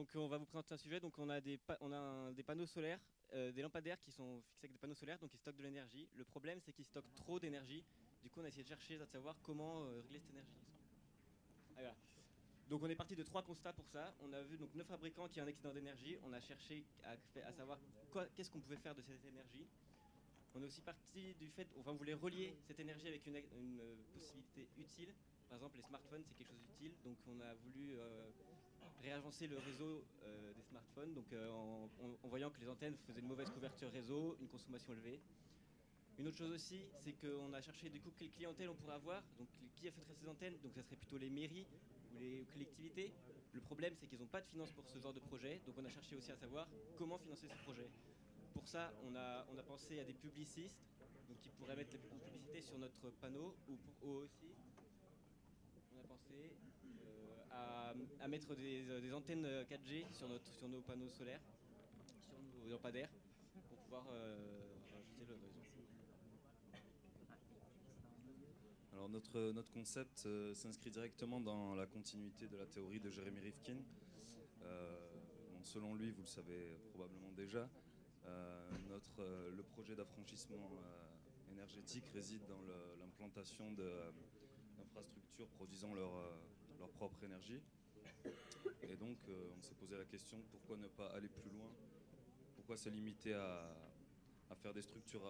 Donc on va vous présenter un sujet. Donc on a des panneaux solaires, des lampadaires qui sont fixés avec des panneaux solaires, donc ils stockent de l'énergie. Le problème c'est qu'ils stockent trop d'énergie. Du coup on a essayé de chercher à savoir comment régler cette énergie. Ah, voilà. Donc on est parti de 3 constats pour ça. On a vu donc 9 fabricants qui ont un excédent d'énergie. On a cherché à savoir qu'est-ce qu'on pouvait faire de cette énergie. On est aussi parti du fait, enfin on voulait relier cette énergie avec une possibilité utile. Par exemple les smartphones c'est quelque chose d'utile. Donc on a voulu réagencer le réseau des smartphones, donc en voyant que les antennes faisaient une mauvaise couverture réseau, une consommation élevée. Une autre chose aussi, c'est qu'on a cherché du coup quelle clientèle on pourrait avoir, donc qui achèterait ces antennes, donc ça serait plutôt les mairies ou les collectivités. Le problème c'est qu'ils n'ont pas de finances pour ce genre de projet, donc on a cherché aussi à savoir comment financer ce projet. Pour ça, on a pensé à des publicistes, donc qui pourraient mettre les publicités sur notre panneau, ou aussi on a pensé à mettre des antennes 4G sur nos panneaux solaires, sur nos lampadaires, pour pouvoir rajouter le réseau. Alors notre concept s'inscrit directement dans la continuité de la théorie de Jérémy Rifkin. Donc selon lui, vous le savez probablement déjà, le projet d'affranchissement énergétique réside dans l'implantation d'infrastructures produisant leur propre énergie. Et donc on s'est posé la question, pourquoi ne pas aller plus loin? Pourquoi se limiter à faire des structures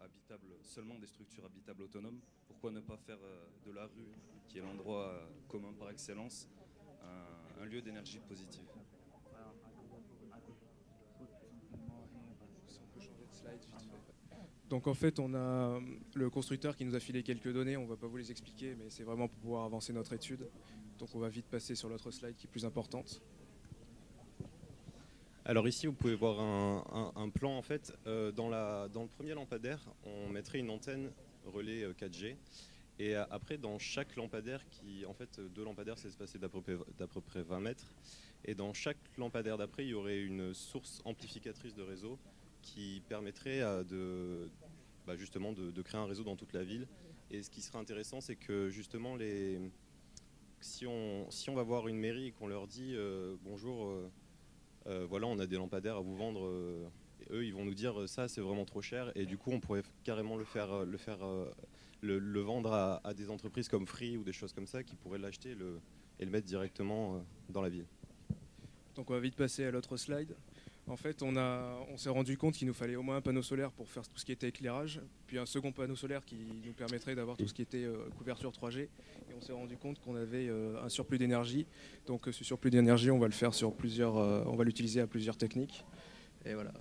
habitables, seulement des structures habitables autonomes? Pourquoi ne pas faire de la rue, qui est l'endroit commun par excellence, un lieu d'énergie positive? Donc en fait, on a le constructeur qui nous a filé quelques données, on ne va pas vous les expliquer, mais c'est vraiment pour pouvoir avancer notre étude. Donc on va vite passer sur l'autre slide qui est plus importante. Alors ici, vous pouvez voir un plan. En fait, dans le premier lampadaire, on mettrait une antenne relais 4G. Et après, dans chaque lampadaire, en fait, 2 lampadaires, c'est espacé d'à peu près 20 mètres. Et dans chaque lampadaire d'après, il y aurait une source amplificatrice de réseau qui permettrait justement de créer un réseau dans toute la ville. Et ce qui serait intéressant, c'est que justement, si on va voir une mairie et qu'on leur dit bonjour, voilà, on a des lampadaires à vous vendre, et eux ils vont nous dire ça c'est vraiment trop cher, et du coup on pourrait carrément le vendre à des entreprises comme Free ou des choses comme ça qui pourraient l'acheter et le mettre directement dans la ville. Donc on va vite passer à l'autre slide. En fait, on s'est rendu compte qu'il nous fallait au moins un panneau solaire pour faire tout ce qui était éclairage, puis un second panneau solaire qui nous permettrait d'avoir tout ce qui était couverture 3G. Et on s'est rendu compte qu'on avait un surplus d'énergie. Donc ce surplus d'énergie, on va le faire sur on va l'utiliser à plusieurs techniques. Et voilà.